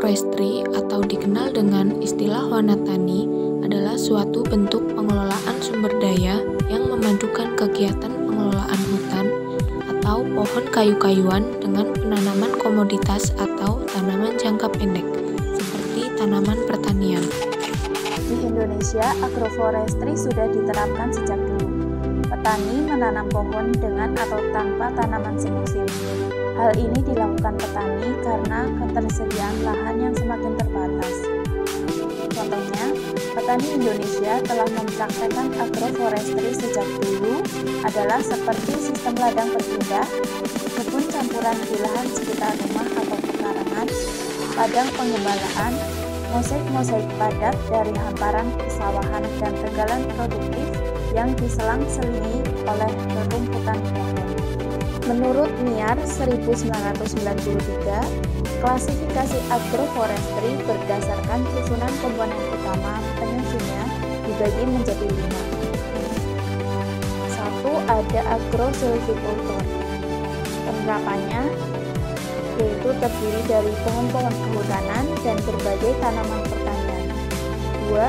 Agroforestry atau dikenal dengan istilah Wanatani adalah suatu bentuk pengelolaan sumber daya yang memadukan kegiatan pengelolaan hutan atau pohon kayu-kayuan dengan penanaman komoditas atau tanaman jangka pendek, seperti tanaman pertanian. Di Indonesia, agroforestry sudah diterapkan sejak dulu. Petani menanam pohon dengan atau tanpa tanaman semusim. Hal ini dilakukan petani karena ketersediaan lahan yang semakin terbatas. Contohnya, petani Indonesia telah mempraktekkan agroforestry sejak dulu adalah seperti sistem ladang berpindah, kebun campuran di lahan sekitar rumah atau pekarangan, padang pengembalaan, mosaik-mosaik padat dari hamparan persawahan dan tegalan produktif yang diselang-selingi oleh rerumputan pohon. Menurut NIAR 1993, klasifikasi agroforestry berdasarkan susunan komponen utama penyusunnya dibagi menjadi 5. 1. Ada agrosilviculture. Penerapannya yaitu terdiri dari pohon-pohon kehutanan dan berbagai tanaman pertanian. 2.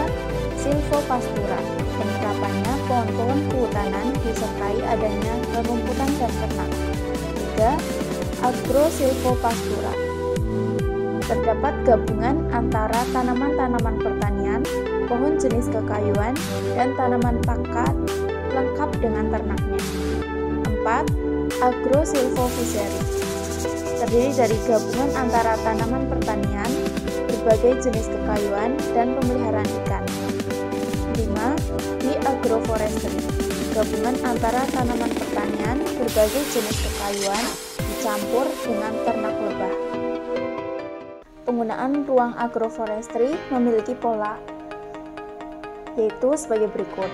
Silvopastura. Penerapannya pohon-pohon kehutanan disertai adanya rerumputan dan ternak. 3. Agrosilvopastura. Terdapat gabungan antara tanaman-tanaman pertanian, pohon jenis kekayuan, dan tanaman pakan lengkap dengan ternaknya. 4. Agrosilvofishery. Terdiri dari gabungan antara tanaman pertanian, berbagai jenis kekayuan, dan pemeliharaan ikan. 5. Bee agroforestry. Gabungan antara tanaman pertanian, berbagai jenis kekayuan, dicampur dengan ternak lebah. Penggunaan ruang agroforestry memiliki pola, yaitu sebagai berikut.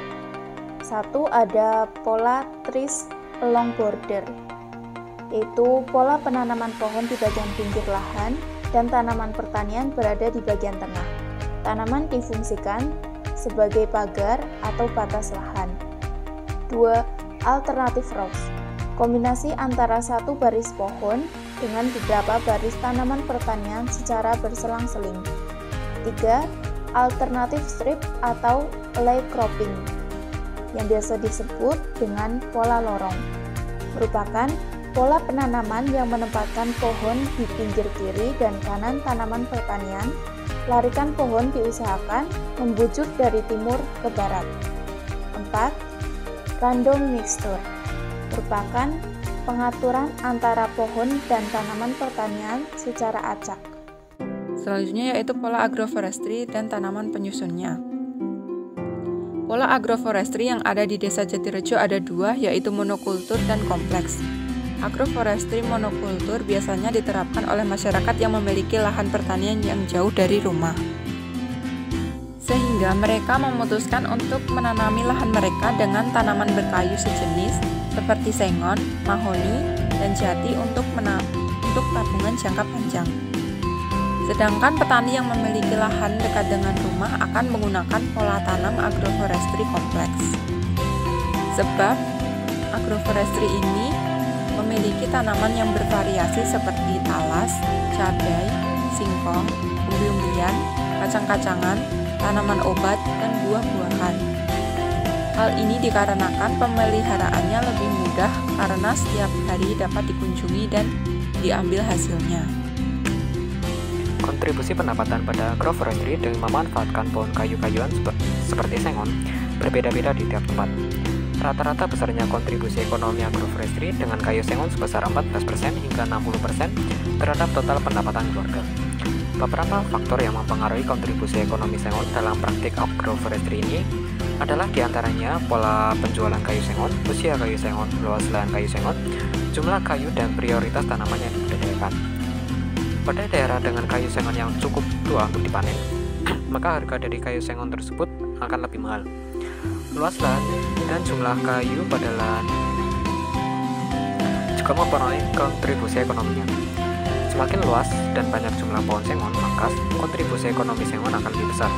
1. Ada pola trees along border, yaitu pola penanaman pohon di bagian pinggir lahan dan tanaman pertanian berada di bagian tengah. Tanaman difungsikan sebagai pagar atau batas lahan. 2. Alternative rows. Kombinasi antara satu baris pohon dengan beberapa baris tanaman pertanian secara berselang-seling. 3. Alternative strip atau lay cropping, yang biasa disebut dengan pola lorong, merupakan pola penanaman yang menempatkan pohon di pinggir kiri dan kanan tanaman pertanian. Larikan pohon diusahakan membujur dari timur ke barat. 4. Random mixture merupakan pengaturan antara pohon dan tanaman pertanian secara acak. Selanjutnya yaitu pola agroforestry dan tanaman penyusunnya. Pola agroforestry yang ada di Desa Jatirejo ada 2, yaitu monokultur dan kompleks. Agroforestry monokultur biasanya diterapkan oleh masyarakat yang memiliki lahan pertanian yang jauh dari rumah, sehingga mereka memutuskan untuk menanami lahan mereka dengan tanaman berkayu sejenis seperti sengon, mahoni, dan jati untuk tabungan jangka panjang. Sedangkan petani yang memiliki lahan dekat dengan rumah akan menggunakan pola tanam agroforestry kompleks. Sebab agroforestry ini memiliki tanaman yang bervariasi seperti talas, cabai, singkong, umbi-umbian, kacang-kacangan, tanaman obat, dan buah-buahan. Hal ini dikarenakan pemeliharaannya lebih mudah karena setiap hari dapat dikunjungi dan diambil hasilnya. Kontribusi pendapatan pada agroforestry dengan memanfaatkan pohon kayu-kayuan seperti sengon berbeda-beda di tiap tempat. Rata-rata besarnya kontribusi ekonomi agroforestry dengan kayu sengon sebesar 14% hingga 60% terhadap total pendapatan keluarga. Beberapa faktor yang mempengaruhi kontribusi ekonomi sengon dalam praktik agroforestry ini adalah diantaranya pola penjualan kayu sengon, usia kayu sengon, luas lahan kayu sengon, jumlah kayu, dan prioritas tanaman yang dibudidayakan. Pada daerah dengan kayu sengon yang cukup tua untuk dipanen, maka harga dari kayu sengon tersebut akan lebih mahal. Luas lahan dan jumlah kayu pada lahan juga mempengaruhi kontribusi ekonominya. Semakin luas dan banyak jumlah pohon sengon, maka kontribusi ekonomi sengon akan lebih besar.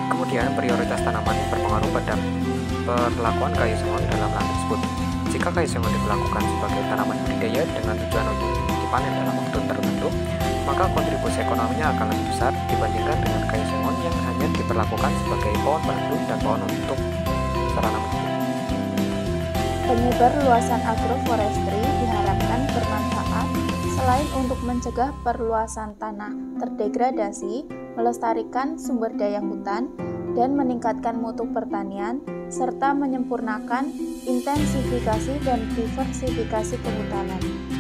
Kemudian prioritas tanaman berpengaruh pada perlakuan kayu sengon dalam lahan tersebut. Jika kayu sengon diperlakukan sebagai tanaman budidaya dengan tujuan untuk dipanen dalam waktu tertentu, maka kontribusi ekonominya akan lebih besar dibandingkan dengan kayu sengon yang hanya diperlakukan sebagai pohon bantu dan pohon untuk sarana menumpuk. Penyebar luasan agroforestry diharapkan bermanfaat selain untuk mencegah perluasan tanah terdegradasi, melestarikan sumber daya hutan, dan meningkatkan mutu pertanian, serta menyempurnakan intensifikasi dan diversifikasi kehutanan.